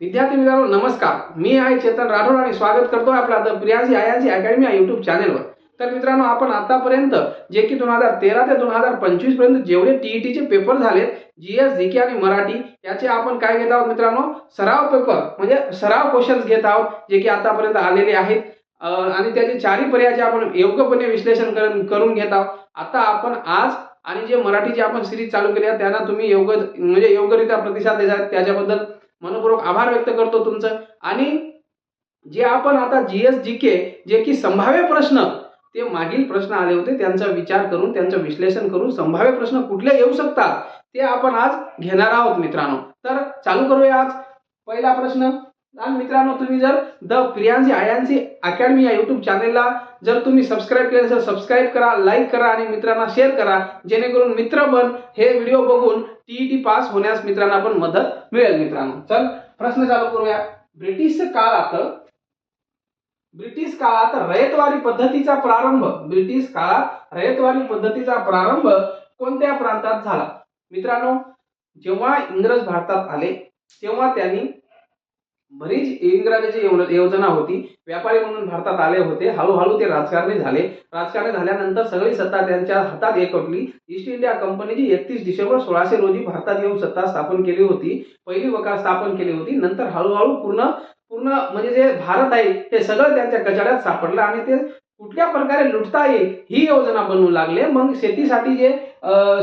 विद्यार्थी मित्रांनो नमस्कार. मी आहे चेतन राठोड आणि स्वागत करतो आपला द प्रियांशी आयांशी अकॅडमी या YouTube चॅनलवर. तर मित्रांनो आपण आतापर्यंत जे की 2013 ते 2025 पर्यंत जेवढे टीईटीचे पेपर झालेत जीएस जीके आणि मराठी याचे आपण काय घेत आहोत मित्रांनो, सराव पेपर म्हणजे सराव क्वेश्चन्स घेत आहोत जे की आतापर्यंत आलेले आहेत आणि त्याचे चारही पर्यायाचे आपण योग्यपणे विश्लेषण करून घेत आहोत. आता आपण आज आणि जे मराठीची आपण सिरीज चालू केली आहे त्यांना तुम्ही योग्यरित्या प्रतिसाद देतात त्याच्याबद्दल मनपूर्वक आभार व्यक्त करतो तुमचं. आणि जे आपण आता जीएस जीके जे की संभाव्य प्रश्न ते मागील प्रश्न आले होते त्यांचा विचार करून त्यांचं विश्लेषण करून संभाव्य प्रश्न कुठले येऊ शकतात ते आपण आज घेणार आहोत मित्रांनो. तर चालू करूया आज पहिला प्रश्न. आणि मित्रांनो तुम्ही जर द प्रियांशी आयांशी अकॅडमी या YouTube चॅनलला जर तुम्ही सबस्क्राईब केले असेल सबस्क्राईब करा, लाईक करा आणि मित्रांना शेअर करा जेणेकरून मित्र पण हे व्हिडिओ बघून टीईटी पास होण्यास मित्रांना पण मदत मिळेल मित्रांनो. चल प्रश्न चालू करूया. ब्रिटिश काळात रयतवारी पद्धतीचा प्रारंभ कोणत्या प्रांतात झाला? मित्रांनो जेव्हा इंग्रज भारतात आले तेव्हा त्यांनी बरीच इंग्रजांची योजना होती. व्यापारी म्हणून भारतात आले होते. हळूहळू ते राजकारणी झाल्यानंतर सगळी सत्ता त्यांच्या हातात एकवटली. ईस्ट इंडिया कंपनीची 31 डिसेंबर 1600 रोजी भारतात येऊन सत्ता स्थापन केली होती. पहिली वकार स्थापन केली होती. नंतर हळूहळू पूर्ण म्हणजे जे भारत आहे ते सगळं त्यांच्या कचाड्यात सापडलं आणि ते कुठल्या प्रकारे लुटता येईल ही योजना बनवू लागले. मग शेतीसाठी जे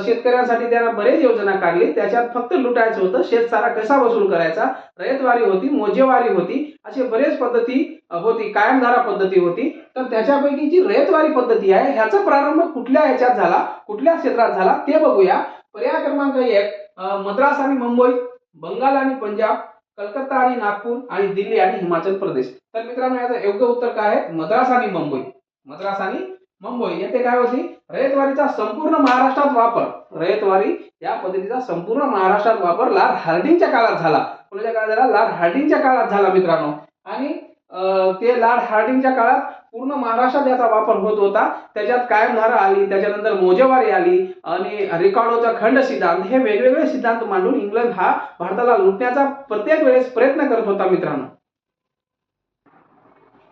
शेतकऱ्यांसाठी त्यांना बरेच योजना काढली. त्याच्यात फक्त लुटायचं होतं. शेतसारा कसा वसूल करायचा, रयतवारी होती, मोजेवारी होती, असे बरेच पद्धती होती. कायमधारा पद्धती होती. तर त्याच्यापैकी जी रयतवारी पद्धती आहे ह्याचा प्रारंभ कुठल्या ह्याच्यात झाला, कुठल्या क्षेत्रात झाला ते बघूया. पर्याय क्रमांक 1 मद्रास आणि मुंबई, बंगाल आणि पंजाब, कलकत्ता आणि नागपूर आणि दिल्ली आणि हिमाचल प्रदेश. तर मित्रांनो याचं योग्य उत्तर काय आहे? मद्रास आणि मुंबई येथे काय होती? रयतवारीचा संपूर्ण महाराष्ट्रात वापर. रयतवारी या पद्धतीचा संपूर्ण महाराष्ट्रात वापर लॉर्ड हार्डिंगच्या काळात झाला. कोणाच्या काळात झाला? लॉर्ड हार्डिंगच्या काळात झाला मित्रांनो. आणि ते लॉर्ड हार्डिंगच्या काळात पूर्ण महाराष्ट्रात याचा वापर होत होता. त्याच्यात कायमधारा आली, त्याच्यानंतर मोजेवारी आली आणि रिकार्डोचा खंड सिद्धांत हे वेगवेगळे सिद्धांत मांडून इंग्लंड हा भारताला लुटण्याचा प्रत्येक वेळेस प्रयत्न करत होता मित्रांनो.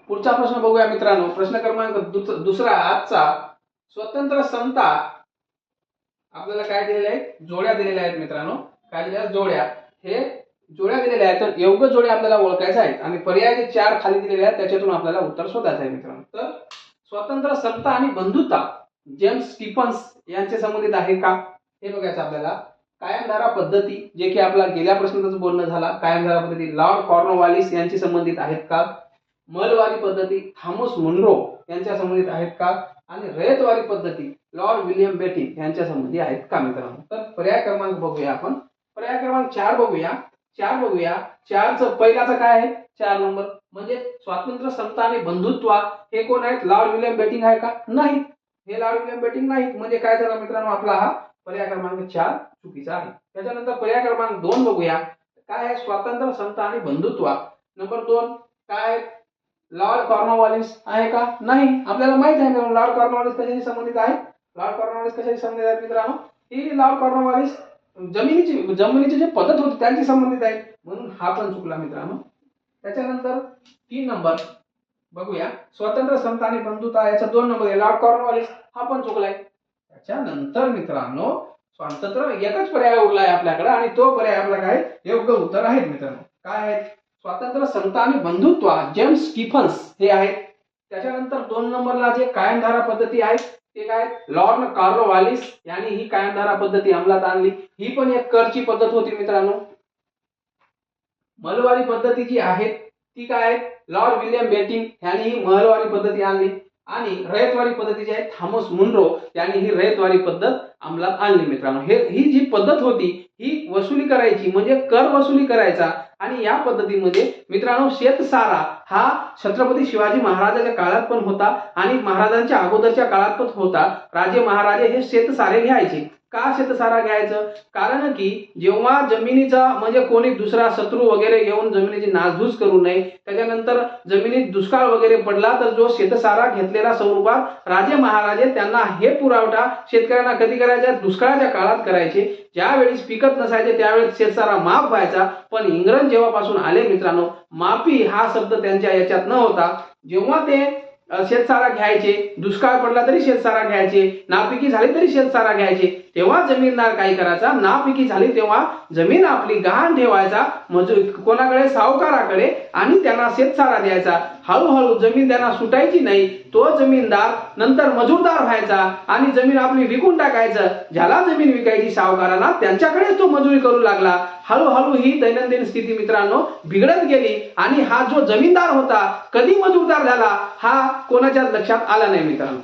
पुढचा प्रश्न बघूया मित्रांनो. प्रश्न क्रमांक दुसरा आजचा. स्वतंत्र समता आपल्याला काय दिलेले आहेत? जोड्या दिलेल्या आहेत मित्रांनो. काय दिलेल्या आहेत? जोड्या. हे जोड्या दिलेल्या आहेत तर योग्य जोड्या आपल्याला ओळखायच्या आहेत आणि पर्याय जे 4 खाली दिलेले आहेत त्याच्यातून आपल्याला उत्तर शोधायचं आहे मित्रांनो. तर स्वतंत्र समता आणि बंधुता जेम्स स्टीफन्स यांचे संबंधित आहे का हे बघायचं आपल्याला. कायमधारा पद्धती जे की आपला गेल्या प्रश्नातच बोलणं झाला. कायमधारा पद्धती लॉर्ड कॉर्नवालिस यांची संबंधित आहेत का? मलवारी पद्धती थॉमस मुनरो यांच्या संबंधित आहेत का? आणि रयतवारी पद्धती लॉर्ड विल्यम बेटिंग यांच्या संबंधित आहेत का मित्रांनो? तर पर्याय क्रमांक बघूया आपण. पर्याय क्रमांक 4 बघूया. 4चं पहिल्याचं काय आहे? 4 नंबर म्हणजे स्वातंत्र्य समता आणि बंधुत्व हे कोण आहेत? लॉर्ड विल्यम बेटिंग आहे का? नाही, हे लॉर्ड विल्यम बेटिंग नाही. म्हणजे काय झालं मित्रांनो? आपला हा पर्याय क्रमांक 4 चुकीचा आहे. त्याच्यानंतर पर्याय क्रमांक 2 बघूया. काय आहे? स्वातंत्र्य समता आणि बंधुत्व. नंबर 2 काय? लॉर्ड कॉर्नवालिस आहे का? नाही. आपल्याला माहित आहे ना लॉर्ड कॉर्नवालिस कशाशी संबंधित आहे? कशाशी संबंधित आहे मित्रांनो? ही लॉर्ड कॉर्नवालिस जमिनीची जी पद्धत होती त्यांची संबंधित आहे. म्हणून हा पण चुकला मित्रांनो. त्याच्यानंतर 3 नंबर बघूया. स्वतंत्र समता आणि बंधुता याचा 2 नंबर आहे लॉर्ड कॉर्नवालिस, हा पण चुकलाय. त्याच्यानंतर मित्रांनो स्वातंत्र्य एकच पर्याय उरलाय आपल्याकडे आणि तो पर्याय आपला काय? योग्य उत्तर आहे मित्रांनो. काय आहे? स्वातंत्र्य समता आणि बंधुत्व जेम्स स्टीफन्स हे आहेत. त्याच्यानंतर 2 नंबरला जे कायमधारा पद्धती आहे ते काय? लॉर्ड कॉर्नवालिस यांनी ही कायमधारा पद्धती अंमलात आणली. ही पण एक करची पद्धत होती मित्रांनो. मलवारी पद्धती जी आहे ती काय? लॉर्ड विल्यम बेटिंग यांनी ही मलवारी पद्धती आणली. आणि रयतवारी पद्धती जी आहे थॉमस मुनरो यांनी ही रयतवारी पद्धत अंमलात आणली मित्रांनो. ही जी पद्धत होती ही वसुली करायची म्हणजे कर वसुली करायचा. आणि या पद्धतीमध्ये मित्रांनो शेतसारा हा छत्रपती शिवाजी महाराजांच्या काळात पण होता आणि महाराजांच्या अगोदरच्या काळात पण होता. राजे महाराजे हे शेतसारे घ्यायचे. का शेतसारा घ्यायचं? कारण की जेव्हा जमिनीचा म्हणजे कोणी दुसरा शत्रू वगैरे येऊन जमिनीची नासधूस करू नये, त्याच्यानंतर जमिनीत दुष्काळ वगैरे पडला तर जो शेतसारा घेतलेला स्वरूपात राजे महाराजे त्यांना हे पुरवठा शेतकऱ्यांना कधी करायचा? दुष्काळाच्या काळात करायचे. ज्या वेळेस पिकत नसायचे त्यावेळेस शेतसारा माफ व्हायचा, पण इंग्रज जेव्हापासून आले मित्रांनो, माफी हा शब्द त्यांच्या याच्यात न होता. जेव्हा ते शेतसारा घ्यायचे, दुष्काळ पडला तरी शेतसारा घ्यायचे, नापिकी झाली तरी शेतसारा घ्यायचे, तेव्हा जमीनदार काय करायचा, नापिकी झाली तेव्हा जमीन आपली गहाण ठेवायचा कोणाकडे, सावकाराकडे, आणि त्यांना शेतसारा द्यायचा. हळूहळू जमीन त्यांना सुटायची नाही, तो जमीनदार नंतर मजूरदार व्हायचा आणि जमीन आपली विकून टाकायचं. ज्याला जमीन विकायची सावकाराला त्यांच्याकडेच तो मजुरी करू लागला. हळूहळू ही दैनंदिन स्थिती मित्रांनो बिघडत गेली आणि हा जो जमीनदार होता कधी मजूरदार झाला हा कोणाच्याच लक्षात आला नाही मित्रांनो.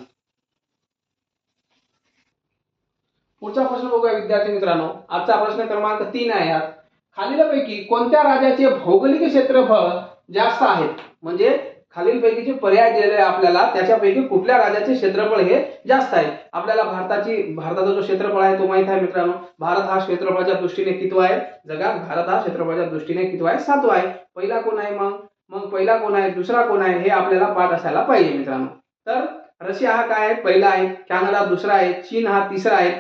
पुढचा प्रश्न बघूया विद्यार्थी मित्रांनो. आजचा प्रश्न क्रमांक 3 आहे. यात खालीलपैकी कोणत्या राज्याचे भौगोलिक क्षेत्रफळ जास्त आहे? म्हणजे खालीलपैकी जे पर्याय दिलेले आपल्याला त्याच्यापैकी कुठल्या राज्याचे क्षेत्रफळ हे जास्त आहे? आपल्याला भारताचा जो क्षेत्रफळ आहे तो माहित आहे मित्रांनो. भारत हा क्षेत्रफळाच्या दृष्टीने कितवा आहे जगात? भारत हा क्षेत्रफळाच्या दृष्टीने कितवा आहे? 7वा आहे. पहिला कोण आहे मग पहिला कोण आहे, दुसरा कोण आहे, हे आपल्याला पाठ असायला पाहिजे मित्रांनो. तर रशिया हा काय आहे? पहिला आहे. कॅनडा दुसरा आहे. चीन हा तिसरा आहे.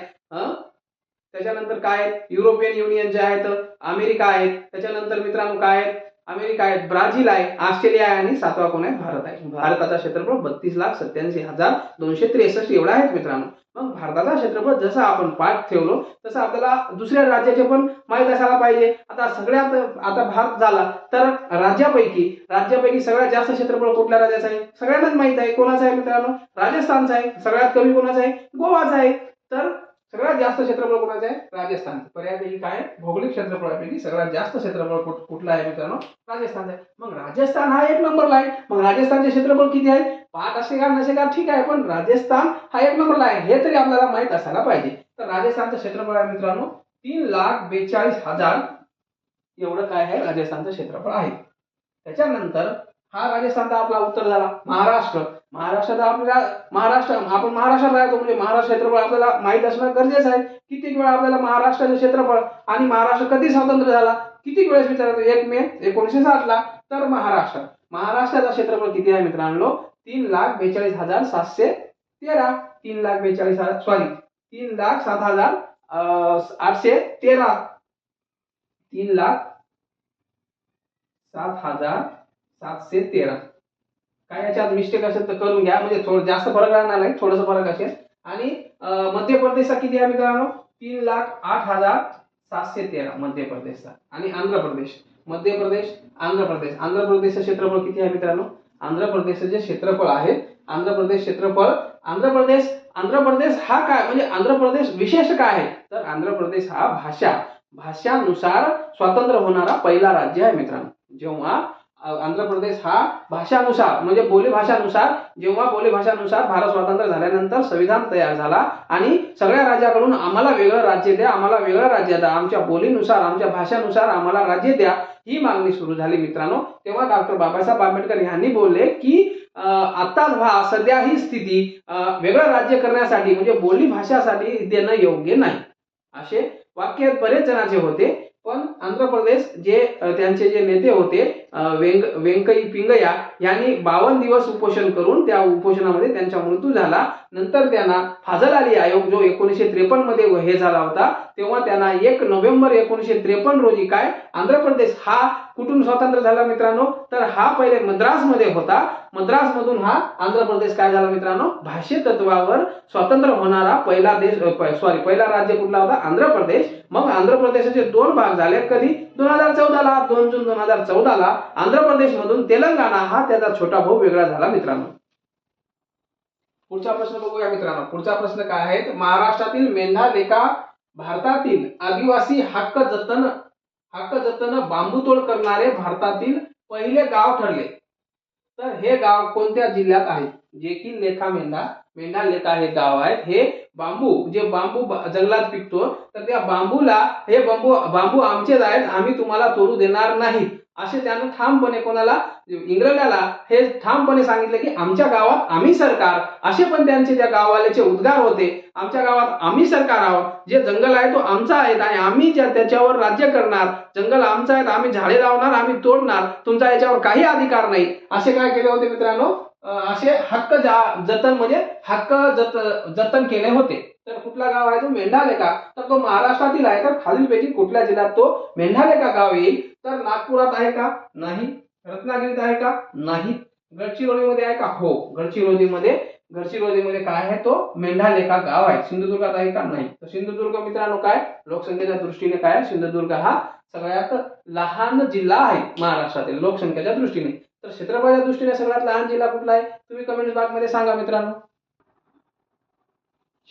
त्याच्यानंतर काय आहेत? युरोपियन युनियन जे आहेत, अमेरिका आहे. त्याच्यानंतर मित्रांनो काय आहेत? अमेरिका आहे, ब्राझील आहे, ऑस्ट्रेलिया आहे आणि 7वा कोण आहे? भारत आहे. भारताचा क्षेत्रफळ 32,87,263 एवढा आहे मित्रांनो. मग भारताचा क्षेत्रफळ जसं आपण पाठ ठेवलो तसं आपल्याला दुसऱ्या राज्याचे पण माहित असायला पाहिजे. आता भारत झाला तर राज्यापैकी सगळ्यात जास्त क्षेत्रफळ कुठल्या राज्याचं आहे? सगळ्यांनाच माहित आहे. कोणाचं आहे मित्रांनो? राजस्थानचं आहे. सगळ्यात कमी कोणाचं आहे? गोवाचं आहे. तर सगळ्यात जास्त क्षेत्रफळ कोणाचं आहे? राजस्थान. पर्यायपैकी काय? भौगोलिक क्षेत्रफळापैकी सगळ्यात जास्त क्षेत्रफळ कुठलं आहे मित्रांनो? राजस्थान आहे. मग राजस्थान हा 1 नंबरला आहे. मग राजस्थानचे क्षेत्रफळ किती आहे? 5 असे का नसे का ठीक आहे, पण राजस्थान हा 1 नंबरला आहे हे तरी आपल्याला माहित असायला पाहिजे. तर राजस्थानचं क्षेत्रफळ आहे मित्रांनो 3,42,000 एवढं काय आहे? राजस्थानचं क्षेत्रफळ आहे. त्याच्यानंतर हा राजस्थानचा आपला उत्तर झाला. महाराष्ट्रात आपण महाराष्ट्रात राहतो म्हणजे महाराष्ट्र क्षेत्रफळ आपल्याला माहित असणं गरजेचं आहे. किती वेळा आपल्याला महाराष्ट्राचे क्षेत्रफळ आणि महाराष्ट्र कधी स्वतंत्र झाला किती वेळेस विचारतो? 1 मे 1960 ला. तर महाराष्ट्राचा क्षेत्रफळ किती आहे मित्रांनो? 3,42,713. 3,07,813. 3,07,713. काय याच्यात मिस्टेक असेल तर करून घ्या, म्हणजे थोडं जास्त फरक राहणार नाही, थोडंसं फरक असेल. आणि मध्य प्रदेशचा किती आहे मित्रांनो? 3,08,713 मध्य प्रदेशचा. आणि आंध्र प्रदेशचं क्षेत्रफळ किती आहे मित्रांनो? आंध्र प्रदेशचे जे क्षेत्रफळ आहे आंध्र प्रदेश हा काय, म्हणजे आंध्र प्रदेश विशेष काय आहे? तर आंध्र प्रदेश हा भाषानुसार स्वतंत्र होणारा पहिला राज्य आहे मित्रांनो. जेव्हा आंध्र प्रदेश हा भाषानुसार म्हणजे बोलीभाषानुसार भारत स्वतंत्र झाल्यानंतर संविधान तयार झाला आणि सगळ्या राज्याकडून आम्हाला वेगळं राज्य द्या, आमच्या बोलीनुसार आमच्या भाषानुसार आम्हाला राज्य द्या ही मागणी सुरू झाली मित्रांनो. तेव्हा डॉक्टर बाबासाहेब आंबेडकर यांनी बोलले की आता सध्या ही स्थिती वेगळं राज्य करण्यासाठी म्हणजे बोली भाषासाठी देणं योग्य नाही. असे वाक्य बरेच जणांचे होते. पण आंध्र प्रदेश त्यांचे जे नेते होते व्यंकय्या पिंगया यांनी 52 दिवस उपोषण करून त्या उपोषणामध्ये त्यांचा मृत्यू झाला. नंतर त्यांना फाजल अली आयोग जो 1953 मध्ये हे झाला होता तेव्हा त्यांना 1 नोव्हेंबर 1953 रोजी काय आंध्र प्रदेश हा कुठून स्वतंत्र झाला मित्रांनो? तर हा पहिले मद्रासमध्ये होता. मद्रासमधून हा आंध्र प्रदेश काय झाला मित्रांनो? भाषे तत्वावर स्वतंत्र होणारा पहिला राज्य कुठला होता? आंध्र प्रदेश. मग आंध्र प्रदेशाचे 2 भाग झाले. कधी? 2014 ला. 2 जून 2014 ला आंध्र प्रदेश मधून तेलंगणा हा त्याचा छोटा भाऊ वेगळा झाला मित्रांनो. पुढचा प्रश्न बघूया मित्रांनो. पुढचा प्रश्न काय आहे? महाराष्ट्रातील मेंढा लेखा भारतातील आदिवासी हक्क जतन बांबूतोड करणारे भारतातील पहिले गाव ठरले. तर हे गाव कोणत्या जिल्ह्यात आहे? जे की मेंढा लेखा हे गाव आहे. हे बांबू जंगलात पिकतो तर त्या बांबूला हे बांबू आमचेच आहेत, आम्ही तुम्हाला तोडू देणार नाही असे त्यानं ठामपणे कोणाला? इंग्रजाला हे ठामपणे सांगितले की आमच्या गावात आम्ही सरकार. असे पण त्यांचे त्या गाववाल्याचे उद्गार होते. आमच्या गावात आम्ही सरकार आहोत, जे जंगल आहे तो आमचा आहे आणि आम्ही त्याच्यावर राज्य करणार. जंगल आमचं आहे, आम्ही झाडे लावणार, आम्ही तोडणार, तुमचा याच्यावर काही अधिकार नाही. असे काय केले होते मित्रांनो? असे हक्क जतन म्हणजे जतन केले होते. तर कुठला गाव आहे तो मेंढालेखा, तर तो महाराष्ट्रातील आहे. तर खालीलपैकी कुठल्या जिल्ह्यात तो मेंढालेखा गाव येईल, तर नागपुरात आहे का? नाही. रत्नागिरीत आहे का? नाही. गडचिरोलीमध्ये आहे का? हो, गडचिरोलीमध्ये काय आहे तो मेंढालेखा गाव आहे. सिंधुदुर्गात आहे का? नाही. तर सिंधुदुर्ग मित्रांनो काय लोकसंख्येच्या दृष्टीने काय सिंधुदुर्ग हा सगळ्यात लहान जिल्हा आहे महाराष्ट्रातील लोकसंख्येच्या दृष्टीने. तर क्षेत्रफळाच्या दृष्टीने सगळ्यात लहान जिल्हा कुठला आहे तुम्ही कमेंट बॉक्स मध्ये सांगा मित्रांनो.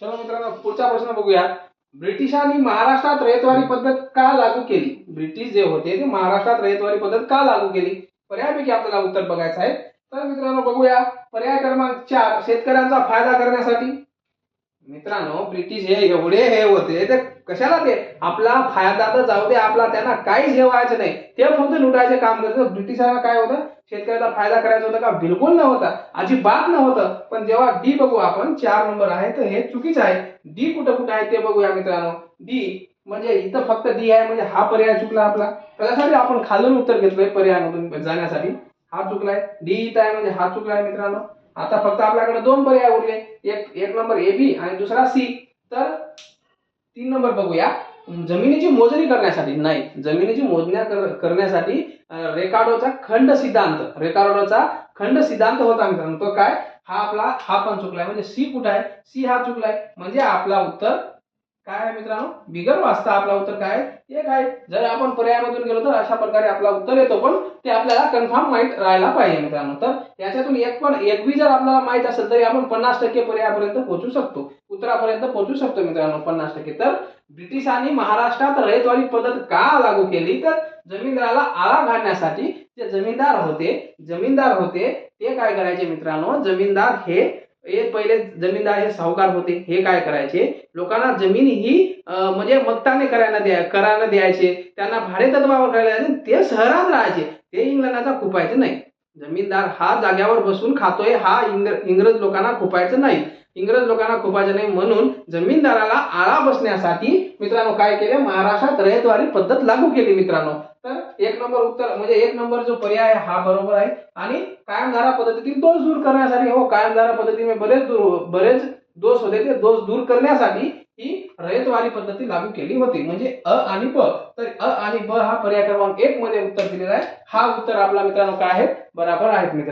चलो मित्रांनो पुढचा प्रश्न बघूया. ब्रिटिशांनी महाराष्ट्रात रयतवारी पद्धत का लागू केली? ब्रिटिश जे होते ते महाराष्ट्रात रयतवारी पद्धत का लागू केली? पर्यायापैकी आपल्याला उत्तर बघायचं आहे. तर मित्रांनो बघूया. पर्याय क्रमांक 4 शेतकऱ्यांचा फायदा करण्यासाठी. मित्रांनो ब्रिटिश हे एवढे हे होते ते कशाला ते आपला फायदा तर जाऊ दे, आपला त्यांना काहीच हे व्हायचं नाही, ते फक्त लुटायचे काम करत. ब्रिटिशांना काय होतं शेतकऱ्याचा फायदा करायचा होता का? बिलकुल नव्हता, अजिबात नव्हतं. पण जेव्हा डी बघू आपण 4 नंबर आहे तर हे चुकीचं आहे. डी कुठं कुठं आहे ते बघूया मित्रांनो. डी म्हणजे इथं फक्त डी आहे म्हणजे हा पर्याय चुकला आपला. त्याच्यासाठी आपण खालून उत्तर घेतलंय पर्यायामधून जाण्यासाठी, हा चुकलाय. डी इथं आहे म्हणजे हा चुकलाय मित्रांनो. आता फक्त आपल्याकडे 2 पर्याय उरले, एक नंबर ए बी आणि दुसरा सी. तर 3 नंबर बघूया. जमिनीची मोजणी करण्यासाठी. नाही, जमिनीची मोजण्या करण्यासाठी रेकार्डोचा खंड सिद्धांत होता मित्रांनो. तो काय हा पण चुकलाय म्हणजे सी कुठं आहे? सी हा चुकलाय म्हणजे आपला उत्तर काय आहे मित्रांनो? बिगर वाचता आपला उत्तर काय आहे? एक आहे. जर आपण पर्यायामधून गेलो तर अशा प्रकारे आपला उत्तर येतो, पण ते आपल्याला कन्फर्म माहित राहायला पाहिजे मित्रांनो. तर याच्यातून एक बी जर आपल्याला माहित असेल तरी आपण 50% पर्यायापर्यंत पोहोचू शकतो, उत्तरापर्यंत पोहोचू शकतो मित्रांनो 50%. तर ब्रिटिशांनी महाराष्ट्रात रयतवारी पद्धत का लागू केली? तर जमीनदाराला आळा घालण्यासाठी. जे जमीनदार होते ते काय करायचे मित्रांनो? जमीनदार हे पहिले जमीनदार हे सावकार होते. हे काय करायचे? लोकांना जमीन ही म्हणजे मक्ताने करायला द्यायचे, त्यांना भाडे तत्वावर करायला द्यायचे. ते शहरात राहायचे, ते इंग्रजांना खुपायचे नाही. जमीनदार हा जाग्यावर बसून खातोय हा इंग्रज लोकांना खुपायचं नाही. इंग्रज लोकांना खुपायचं नाही म्हणून जमीनदाराला आळा बसण्यासाठी मित्रांनो काय केले? महाराष्ट्रात रयतवारी पद्धत लागू केली मित्रांनो. तर 1 नंबर उत्तर म्हणजे 1 नंबर जो पर्याय आहे हा बरोबर आहे. आणि कायमधारा पद्धतीतील दोष दूर करण्यासाठी. हो, कायमधारा पद्धतीने बरेच दोष होते, ते दोष दूर करण्यासाठी ही रयतवारी पद्धती लागू केली होती. म्हणजे अ आणि ब. तर अ आणि ब हा पर्याय क्रमांक 1 मध्ये उत्तर दिलेला आहे. हा उत्तर आपला मित्रांनो काय आहे? बरोबर आहे मित्रांनो.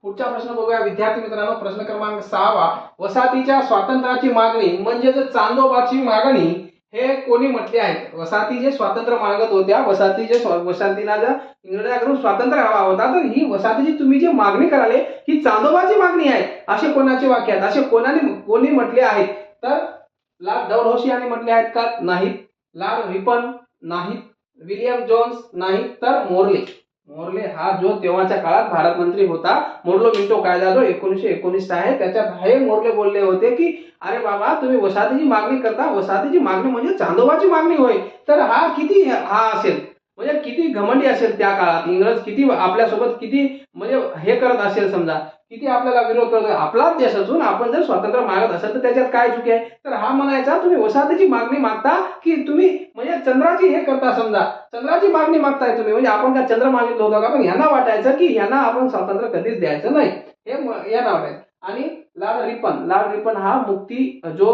पुढचा प्रश्न बघूया विद्यार्थी मित्रांनो. प्रश्न क्रमांक 6 वसाहतीच्या स्वातंत्र्याची मागणी म्हणजे चांदोबाची मागणी हे कोणी म्हटले आहेत? वसाहती जे स्वातंत्र्य मागत होत्या, वसाहतीला जर इंग्रजांकडून स्वातंत्र्य हवा होता, तर ही वसाहतीची तुम्ही जी मागणी कराले ही चांदोबाची मागणी आहे असे कोणाचे वाक्य आहेत? असे कोणी म्हटले आहेत? तर लॉर्ड डलहौसी यांनी म्हटले आहेत का? नाहीत. लॉर्ड रिपन नाहीत. विलियम जोन्स नाही. तर मोर्ले हा जो तेव्हाच्या काळात भारत मंत्री होता, मोर्लो मिंटो कायदा जो 1919 आहे त्याच्यात हे मोर्ले बोलले होते की अरे बाबा तुम्ही वसाहतीची मागणी करता, वसाहतीची मागणी म्हणजे चांदोबाची मागणी होय. तर हा किती हा असेल म्हणजे किती घमंडी असेल त्या काळात, इंग्रज किती आपल्यासोबत किती म्हणजे हे करत असेल, समजा किती आपल्याला विरोध करतो. आपलाच देश असून आपण जर स्वातंत्र्य मागत असेल तर त्याच्यात काय चुकी आहे? तर हा म्हणायचा तुम्ही वसाहतीची मागणी मागता की तुम्ही म्हणजे चंद्राची हे करता, समजा चंद्राची मागणी मागताय तुम्ही. म्हणजे आपण काय चंद्र मागितलं होतं का? पण यांना वाटायचं की यांना आपण स्वातंत्र्य कधीच द्यायचं नाही, हे यांना वाटायचं. आणि लॉर्ड रिपन हा मुक्ती जो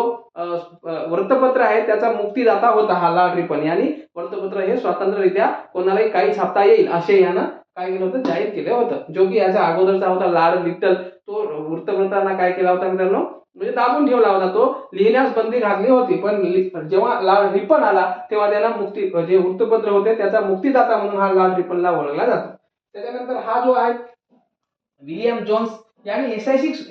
वृत्तपत्र आहे त्याचा मुक्तीदाता होता हा लॉर्ड रिपन. यांनी वृत्तपत्र हे स्वतंत्ररित्या कोणालाही काही छापता येईल असे यानं काय केलं होतं? जाहीर केलं होतं. जो की याचा अगोदरचा होता लॉर्ड लिटल, तो वृत्तपत्रांना काय केला होता मित्रांनो? म्हणजे दाबून ठेवला होता, तो लिहिण्यास बंदी घातली होती. पण जेव्हा लॉर्ड रिपन आला तेव्हा त्याला जे वृत्तपत्र होते त्याचा मुक्तीदाता म्हणून हा लॉर्ड रिपनला ओळखला जातो. त्याच्यानंतर हा जो आहे विलियम जोन्स यांनी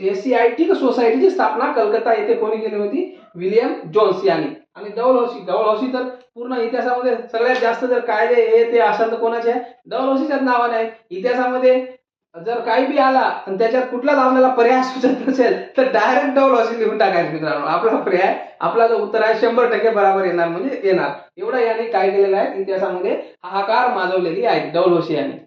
एससीआयटी सोसायटीची स्थापना कलकत्ता येथे कोणी केली होती? विलियम जोन्स यांनी. आणि डलहौसी तर पूर्ण इतिहासामध्ये सगळ्यात जास्त जर कायदे हे ते असेल तर कोणाचे आहे? डलहौसीच्याच नावाने आहे. इतिहासामध्ये जर काही बी आला आणि त्याच्यात कुठलाच आपल्याला पर्याय सुचत नसेल तर डायरेक्ट डलहौसी लिहून टाकायचं मित्रांनो. आपला पर्याय आपला जो उत्तर आहे 100% बरोबर येणार म्हणजे येणार. एवढं यांनी काय केलेलं आहे इतिहासामध्ये हाहाकार माजवलेली आहे डलहौसी यांनी.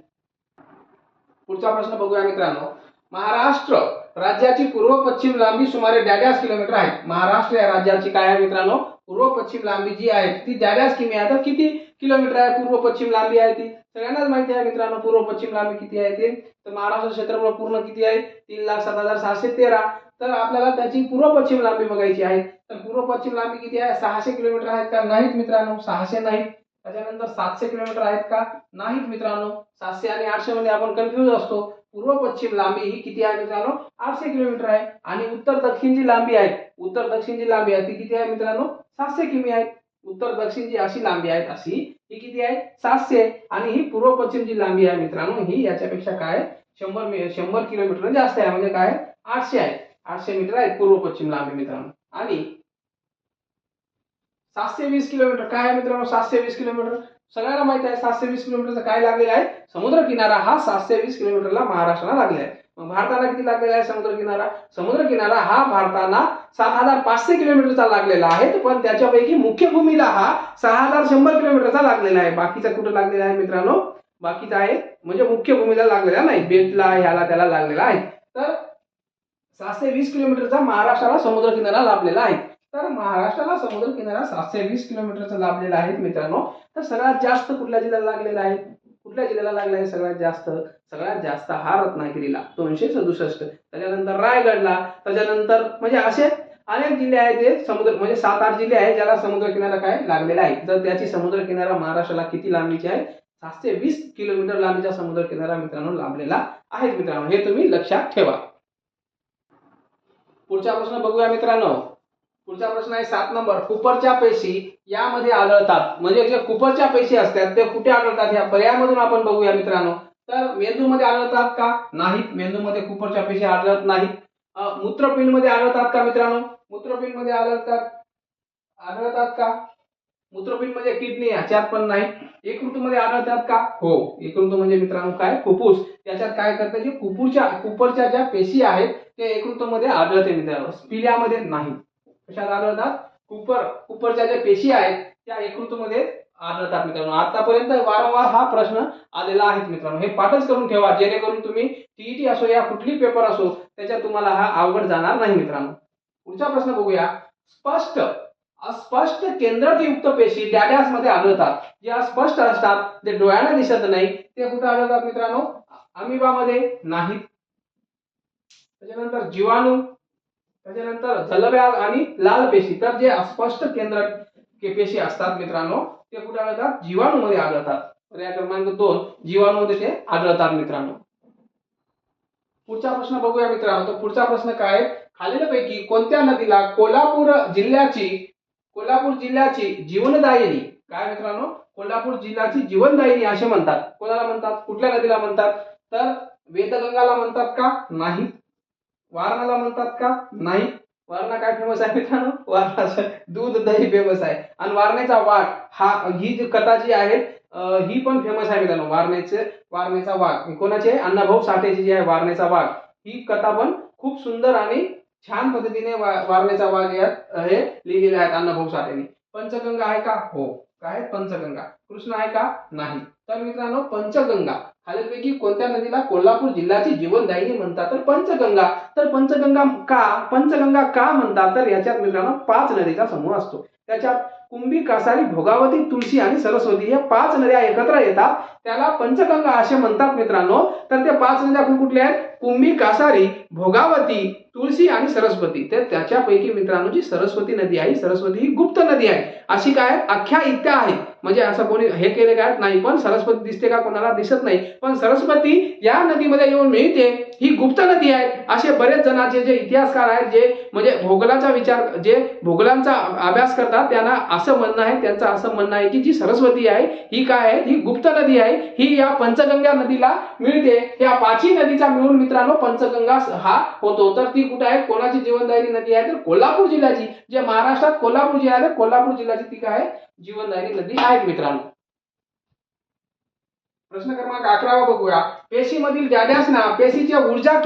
पुढचा प्रश्न बघूया मित्रांनो. महाराष्ट्र राज्याची पूर्व पश्चिम लांबी सुमारे 1.5 किलोमीटर आहे. महाराष्ट्र या राज्याची काय आहे मित्रांनो? पूर्व पश्चिम लांबी जी आहे ती ज्यादाच किमी आहे. तर किती किलोमीटर आहे पूर्व पश्चिम लांबी आहे ती सगळ्यांनाच माहिती आहे मित्रांनो. पूर्व पश्चिम लांबी किती आहे ते तर महाराष्ट्र क्षेत्रफळ पूर्ण किती आहे 3,07,613. तर आपल्याला त्याची पूर्व पश्चिम लांबी बघायची आहे. तर पूर्व पश्चिम लांबी किती आहे 600 किलोमीटर आहेत का नाहीत मित्रांनो 600 नाहीत. त्याच्यानंतर 700 किलोमीटर आहेत का नाहीत मित्रांनो. 700 आणि 800 मध्ये आपण कन्फ्युज असतो. पूर्व पश्चिम लांबी ही किती आहे मित्रांनो 800 किलोमीटर आहे. आणि उत्तर दक्षिण जी लांबी आहे उत्तर दक्षिण जी लांबी आहे ती किती आहे मित्रांनो 700 किमी आहे. उत्तर दक्षिण जी अशी लांबी आहे अशी ही किती आहे 700. आणि ही पूर्व पश्चिम जी लांबी आहे मित्रांनो ही याच्यापेक्षा काय 100 किलोमीटर जास्त आहे. म्हणजे काय 800 आहे. 800 मीटर आहे पूर्व पश्चिम लांबी मित्रांनो. आणि 720 किलोमीटर काय आहे मित्रांनो 720 किलोमीटर सगळ्यांना माहिती आहे. 720 किलोमीटरचा काय लागलेला आहे समुद्र किनारा हा 720 किलोमीटरला महाराष्ट्राला लागलेला आहे. मग भारताला किती लागलेला आहे समुद्र किनारा. समुद्र किनारा हा भारताला 7,500 किलोमीटरचा लागलेला आहे. पण त्याच्यापैकी मुख्य भूमीला हा 6,100 किलोमीटरचा लागलेला आहे. बाकीचा कुठे लागलेला आहे मित्रांनो बाकीचा आहे म्हणजे मुख्य भूमीला लागलेला नाही बेटला ह्याला त्याला लागलेला आहे. तर 720 किलोमीटरचा महाराष्ट्राला समुद्र किनारा लाभलेला आहे. तर महाराष्ट्राला समुद्र किनारा 720 किलोमीटरचा लाभलेला आहे मित्रांनो. तर सगळ्यात जास्त कुठल्या जिल्ह्याला लागलेला आहे कुठल्या जिल्ह्याला लागला आहे सगळ्यात जास्त हा रत्नागिरीला 267. त्याच्यानंतर रायगडला त्याच्यानंतर म्हणजे असे अनेक जिल्हे आहेत जे समुद्र म्हणजे 7-8 जिल्हे आहेत ज्याला समुद्र किनारा काय लागलेला आहे. तर त्याची समुद्र किनारा महाराष्ट्राला किती लांबीची आहे 720 किलोमीटर लांबीचा समुद्र किनारा मित्रांनो लाभलेला आहे मित्रांनो. हे तुम्ही लक्षात ठेवा. पुढचा प्रश्न बघूया मित्रांनो. पुढचा प्रश्न आहे 7 नंबर. कुपरच्या पेशी यामध्ये आढळतात. म्हणजे जे कुपरच्या पेशी असतात ते कुठे आढळतात या पर्यायामधून आपण बघूया मित्रांनो. तर मेंदूमध्ये आढळतात का नाहीत. मेंदूमध्ये कुपरच्या पेशी आढळत नाहीत. मूत्रपिंडमध्ये आढळतात का मित्रांनो मूत्रपिंडमध्ये आढळतात का. मूत्रपिंड म्हणजे किडनी याच्यात पण नाही. यकृतमध्ये आढळतात का हो. यकृत म्हणजे मित्रांनो काय फुफ्फुस. त्याच्यात काय करते जे कुपरच्या ज्या पेशी आहेत ते यकृतमध्ये आढळते मित्रांनो पिल्यामध्ये नाही. कशात आढळतात कुपरच्या ज्या पेशी आहेत त्या यकृतमध्ये आढळतात मित्रांनो. आतापर्यंत वारंवार हा प्रश्न आलेला आहे मित्रांनो. हे पाठच करून ठेवा जेणेकरून तुम्ही टीईटी असो या कुठली पेपर असो त्याच्यात तुम्हाला हा अवघड जाणार नाही मित्रांनो. पुढचा प्रश्न बघूया. अस्पष्ट केंद्रकयुक्त पेशी डॅड्यास मध्ये आढळतात. जे अस्पष्ट असतात ते डोळ्याने दिसत नाही ते कुठे आढळतात मित्रांनो अमिबामध्ये नाहीत. त्याच्यानंतर जीवाणू त्याच्यानंतर जलव्या आणि लाल पेशी. तर जे अस्पष्ट केंद्रक पेशी असतात मित्रांनो ते कुठे आढळतात जीवाणूमध्ये आढळतात. पर्याय क्रमांक 2 जीवाणूमध्ये ते आढळतात मित्रांनो. पुढचा प्रश्न बघूया मित्रांनो. तर पुढचा प्रश्न काय खालीलपैकी कोणत्या नदीला कोल्हापूर जिल्ह्याची जीवनदायिनी काय मित्रांनो कोल्हापूर जिल्ह्याची जीवनदायिनी असे म्हणतात. कोणाला म्हणतात कुठल्या नदीला म्हणतात तर वेदगंगाला म्हणतात का नाही. वारणाला म्हणतात का नाही. वारणा काय फेमस आहे मित्रांनो वारणा दूध दही फेमस आहे. आणि वारणेचा वाघ ही जी कथा जी आहे ही पण फेमस आहे मित्रांनो. वारणेचा वाघ कोणाची आहे अण्णाभाऊ साठेची जी आहे वारणेचा वाघ ही कथा पण खूप सुंदर आणि छान पद्धतीने वारणेचा वाघ यात हे लिहिलेले आहेत अण्णाभाऊ साठेने. पंचगंगा आहे का हो. काय पंचगंगा. कृष्ण आहे का नाही. तर मित्रांनो पंचगंगा खालीलपैकी कोणत्या नदीला कोल्हापूर जिल्ह्याची जीवनदायिनी म्हणतात तर पंचगंगा. तर पंचगंगा का म्हणतात तर याच्यात मित्रांनो 5 नदीचा समूह असतो. त्याच्यात कुंभी कासारी भोगावती तुळशी आणि सरस्वती या 5 नद्या एकत्र येतात त्याला पंचगंगा असे म्हणतात मित्रांनो. तर त्या 5 नद्या कुठल्या आहेत कुंभी कासारी भोगावती तुळशी आणि सरस्वती. तर त्याच्यापैकी मित्रांनो जी सरस्वती नदी आहे सरस्वती ही गुप्त नदी आहे. अशी काय आख्यायिका आहे म्हणजे असं कोणी हे केले काय नाही पण सरस्वती दिसते का कोणाला दिसत नाही. पण सरस्वती या नदीमध्ये येऊन मिळते ही गुप्त नदी आहे. असे बरेच जणांचे जे इतिहासकार आहेत जे म्हणजे भूगोलाचा अभ्यास करतात त्यांना असं म्हणणं आहे त्यांचं असं म्हणणं आहे की जी सरस्वती आहे ही काय आहे ही गुप्त नदी आहे. ही या पंचगंगा नदीला मिळते. या 5 नदीचा मिळून मित्रांनो पंचगंगा हा होतो. तर ती कुठे आहे कोणाची जीवनदायिनी नदी आहे तर कोल्हापूर जिल्ह्याची. जे महाराष्ट्रात कोल्हापूर जिल्हा आहे कोल्हापूर जिल्ह्याची ती काय आहे जीवनदायिनी नदी आहे मित्रांनो. प्रश्न क्रमांक 11 बघूया. पेशीमधील ज्याद्यास नाव पेशीचे ऊर्जा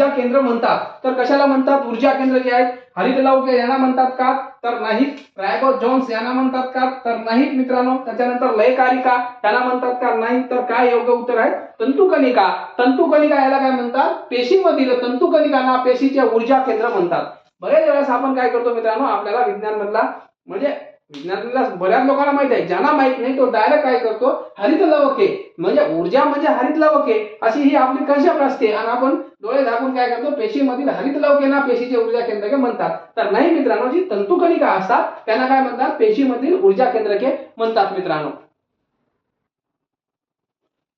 केंद्र म्हणतात. तर कशाला म्हणतात ऊर्जा केंद्र जे आहेत हरितलौह यांना म्हणतात का तर नाहीत. रायबोझोन्स यांना म्हणतात का तर नाहीत मित्रांनो. त्याच्यानंतर लयकारिका यांना म्हणतात का नाही. तर काय योग्य उत्तर आहे तंतुकणिका याला काय म्हणतात पेशीमधील तंतुकणिकांना पेशीचे ऊर्जा केंद्र म्हणतात. बऱ्याच वेळेस आपण काय करतो मित्रांनो, आपल्याला विज्ञान मधला म्हणजे विज्ञानाला बऱ्याच लोकांना माहित आहे, ज्यांना माहित नाही तो डायरेक्ट काय करतो, हरित लवके म्हणजे ऊर्जा म्हणजे हरित लवके अशी ही आपली कन्सेप्ट असते आणि आपण डोळे झाकून काय करतो, पेशीमधील हरित लवकेना पेशीचे ऊर्जा केंद्रके म्हणतात. तर नाही मित्रांनो, जी तंतुकणिका असतात त्यांना काय म्हणतात, पेशीमधील ऊर्जा केंद्रके म्हणतात मित्रांनो.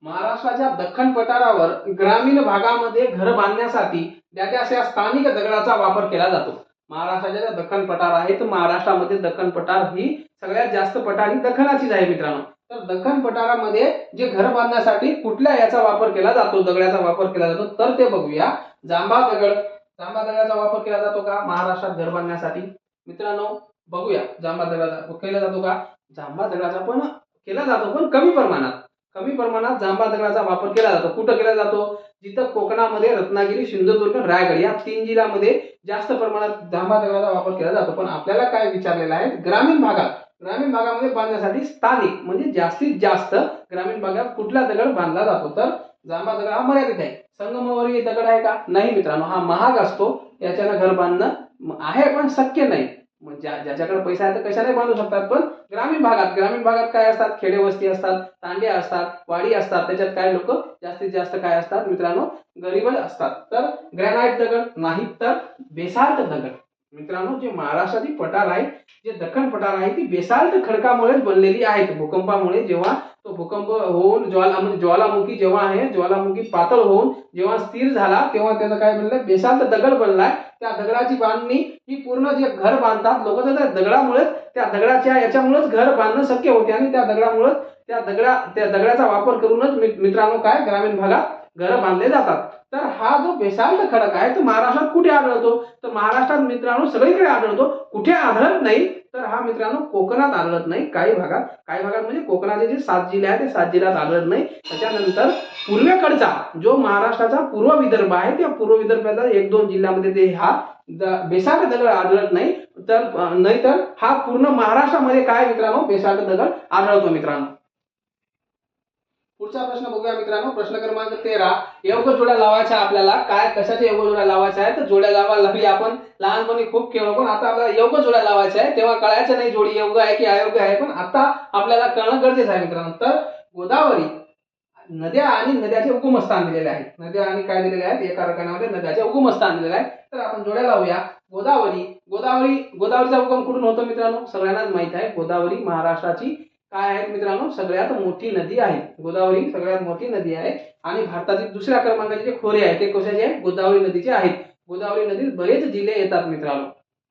महाराष्ट्राच्या दख्खन पठारावर ग्रामीण भागामध्ये घर बांधण्यासाठी त्या स्थानिक दगडाचा वापर केला जातो. महाराष्ट्राच्या ज्या दख्खन पठार आहेत, महाराष्ट्रामध्ये दख्खन पठार ही सगळ्यात जास्त पठार ही दख्खनाचीच आहे मित्रांनो. तर दख्खन पठारामध्ये जे घर बांधण्यासाठी कुठल्या याचा वापर केला जातो, दगडाचा वापर केला जातो, तर ते बघूया. जांभा दगड. जांभा दगडाचा वापर केला जातो का महाराष्ट्रात घर बांधण्यासाठी? मित्रांनो बघूया, जांभा दगडाचा केला जातो का? जांभा दगडाचा पण केला जातो, पण कमी प्रमाणात. कमी प्रमाणात जांभा दगडाचा वापर केला जातो. कुठं केला जातो? जिथं कोकणामध्ये रत्नागिरी, सिंधुदुर्ग, रायगड या 3 जिल्ह्यामध्ये जास्त प्रमाणात जांभा दगडाचा वापर केला जातो. पण आपल्याला काय विचारलेलं आहे, ग्रामीण भागामध्ये बांधण्यासाठी स्थानिक म्हणजे जास्तीत जास्त ग्रामीण भागात कुठला दगड बांधला जातो? तर जांभा दगड हा मर्यादित आहे. संगमरवरी दगड आहे का? नाही मित्रांनो, हा महाग असतो, याच्यानं घर बांधणं आहे पण शक्य नाही. ज्याच्याकडे पैसा आहे तर कशाने बांधू शकतात, पण ग्रामीण भागात काय असतात, खेडे वस्ती असतात, तांडे असतात, वाडी असतात, त्याच्यात काय लोक जास्तीत जास्त काय असतात मित्रांनो, गरीबच असतात. तर ग्रॅनाइट दगड नाही, तर बेसाल्ट दगड. मित्रांनो जे महाराष्ट्राची पठार आहे, जे दख्खन पठार आहे, ती बेसाल्ट खडकामुळेच बनलेली आहेत. भूकंपामुळे जेव्हा तो भूकंप होऊन ज्वालामुखी जेव्हा आहे, ज्वालामुखी पातळ होऊन जेव्हा स्थिर झाला, तेव्हा त्याचं काय बनलं, बेसाल्ट दगड बनलाय. त्या दगडाची बांधणी ही पूर्ण जे घर बांधतात लोक, त्या दगडामुळे, त्या दगडाच्या याच्यामुळेच घर बांधणं शक्य होते आणि त्या दगडामुळे त्या दगडाचा वापर करूनच मित्रांनो काय ग्रामीण भागात घर बांधले जातात. तर हा जो बेसाल्ट खडक आहे तो महाराष्ट्रात कुठे आढळतो? तर महाराष्ट्रात मित्रांनो सगळीकडे आढळतो. कुठे आढळत नाही, तर हा मित्रांनो कोकणात आढळत नाही. काही भागात म्हणजे कोकणाचे जे 7 जिल्हे आहेत, ते 7 जिल्ह्यात आढळत नाही. त्याच्यानंतर पूर्वेकडचा जो महाराष्ट्राचा पूर्व विदर्भ आहे, त्या पूर्व विदर्भाच्या 1-2 जिल्ह्यामध्ये ते हा बेसाल्ट दगड आढळत नाही. तर हा पूर्ण महाराष्ट्रामध्ये काय मित्रांनो बेसाल्ट दगड आढळतो मित्रांनो. पुढचा प्रश्न बघूया मित्रांनो. प्रश्न क्रमांक 13. योग जोड्या लावायच्या आपल्याला. काय कशाच्या योग जोड्या लावायच्या आहेत? तर जोड्या लावायला आपण लहानपणी खूप खेळलो, पण आता आपल्याला योग जोड्या लावायच्या आहे. तेव्हा कळायचं नाही जोडी योग आहे की अयोग्य आहे, पण आता आपल्याला कळणं गरजेचं आहे मित्रांनो. तर गोदावरी नद्या आणि नद्याचे उगमस्थान दिलेले आहेत. नद्या आणि काय दिलेले आहेत, एका रकान्यामध्ये नद्याचे उगमस्थान दिलेले आहे. तर आपण जोड्या लावूया. गोदावरीचा उगम कुठून होतो मित्रांनो? सगळ्यांनाच माहित आहे, गोदावरी महाराष्ट्राची काय आहे मित्रांनो, सगळ्यात मोठी नदी आहे. गोदावरी सगळ्यात मोठी नदी आहे आणि भारतातील दुसऱ्या क्रमांकाचे जे खोरे आहे ते कशाचे आहेत? गोदावरी नदीचे आहेत. गोदावरी नदीत बरेच जिल्हे येतात मित्रांनो.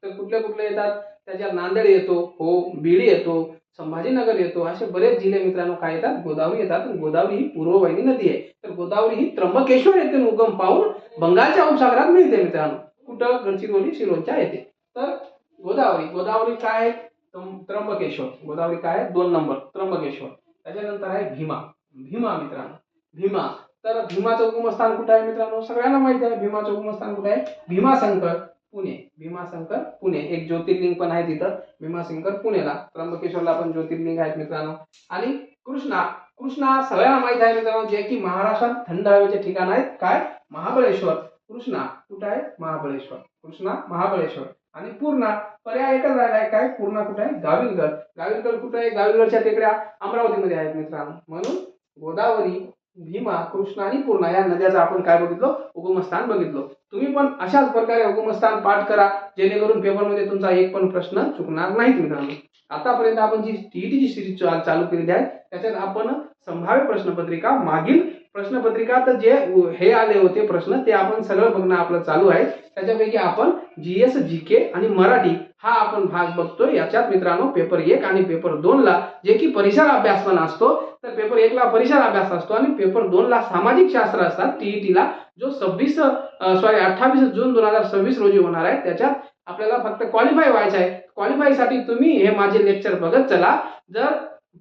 तर कुठले येतात? त्याच्यात नांदेड येतो, हो, बीड येतो, संभाजीनगर येतो, असे बरेच जिल्हे मित्रांनो काय येतात? गोदावरी येतात. गोदावरी ही पूर्ववाहिनी नदी आहे. तर गोदावरी ही त्र्यंबकेश्वर येथून उगम पावून बंगालच्या उपसागरात मिळते मित्रांनो. कुठं? गडचिरोली, सिरोंचा येते. तर गोदावरी काय आहे? त्र्यंबकेश्वर. गोदावरी काय आहे? 2 नंबर त्र्यंबकेश्वर. त्याच्यानंतर आहे भीमा मित्रांनो. भीमा. तर भीमाचं उगमस्थान कुठे आहे मित्रांनो? सगळ्यांना माहिती आहे भीमाचं उगमस्थान कुठे आहे? भीमाशंकर पुणे. एक ज्योतिर्लिंग पण आहे तिथं, भीमाशंकर पुणेला. त्र्यंबकेश्वरला पण ज्योतिर्लिंग आहेत मित्रांनो. आणि कृष्णा सगळ्यांना माहित आहे मित्रांनो, जे की महाराष्ट्रात थंड हवेचे ठिकाण आहेत. काय? महाबळेश्वर. कृष्णा कुठे आहे? महाबळेश्वर. आणि पूर्णा पर्याय एकच राहिला आहे. काय? पूर्णा कुठे आहे? गाविलगड कुठे आहे? गाविलगडच्या टेकड्या अमरावतीमध्ये आहेत मित्रांनो. म्हणून गोदावरी, भीमा, कृष्णा आणि पूर्णा या नद्याचं आपण काय बघितलं? उगमस्थान बघितलं. तुम्ही पण अशाच प्रकारे उगमस्थान पाठ करा, जेणेकरून पेपरमध्ये तुमचा एक पण प्रश्न चुकणार नाहीत मित्रांनो. आतापर्यंत आपण जी टीईटीची सिरीज चालू केलेली आहे, त्याच्यात आपण संभाव्य प्रश्नपत्रिका, मागील प्रश्नपत्रिका तर जे हे आले होते प्रश्न ते आपण सगळं बघणं आपलं चालू आहे. त्याच्यापैकी आपण जीएस, जीके आणि मराठी हा आपण भाग बघतोय. याच्यात मित्रांनो पेपर 1 आणि पेपर 2 ला जे की परिसर अभ्यास पण असतो, तर पेपर 1 ला परिसर अभ्यास असतो आणि पेपर 2 ला सामाजिक शास्त्र असतात. टीईटीला जो 28 जून 2026 रोजी होणार आहे, त्याच्यात आपल्याला फक्त क्वालिफाय व्हायचं आहे. क्वालिफाय साठी तुम्ही हे माझे लेक्चर बघत चला. जर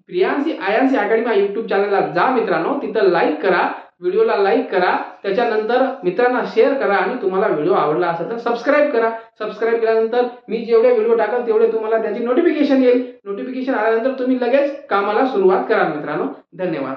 प्रियांशी आयांशी अकॅडमी युट्यूब चॅनलला जा मित्रांनो, तिथं लाईक करा, व्हिडिओला लाईक करा, त्याच्यानंतर मित्रांना शेअर करा आणि तुम्हाला व्हिडिओ आवडला असेल तर सबस्क्राईब करा. सबस्क्राईब केल्यानंतर मी जेवढे व्हिडिओ टाकल तेवढे तुम्हाला त्याची नोटिफिकेशन येईल. नोटिफिकेशन आल्यानंतर तुम्ही लगेच कामाला सुरुवात करा मित्रांनो. धन्यवाद.